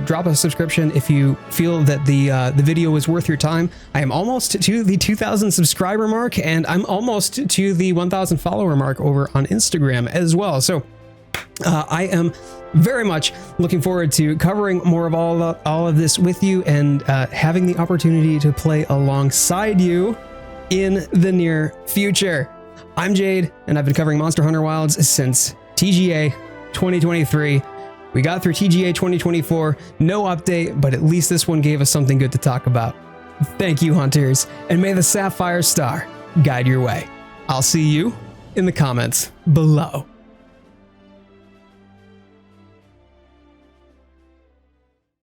drop a subscription if you feel that the video was worth your time. I am almost to the 2,000 subscriber mark, and I'm almost to the 1,000 follower mark over on Instagram as well. So I am very much looking forward to covering more of all of this with you, and having the opportunity to play alongside you in the near future. I'm Jade, and I've been covering Monster Hunter Wilds since TGA 2023. We got through TGA 2024, no update, but at least this one gave us something good to talk about. Thank you, hunters, and may the Sapphire Star guide your way. I'll see you in the comments below.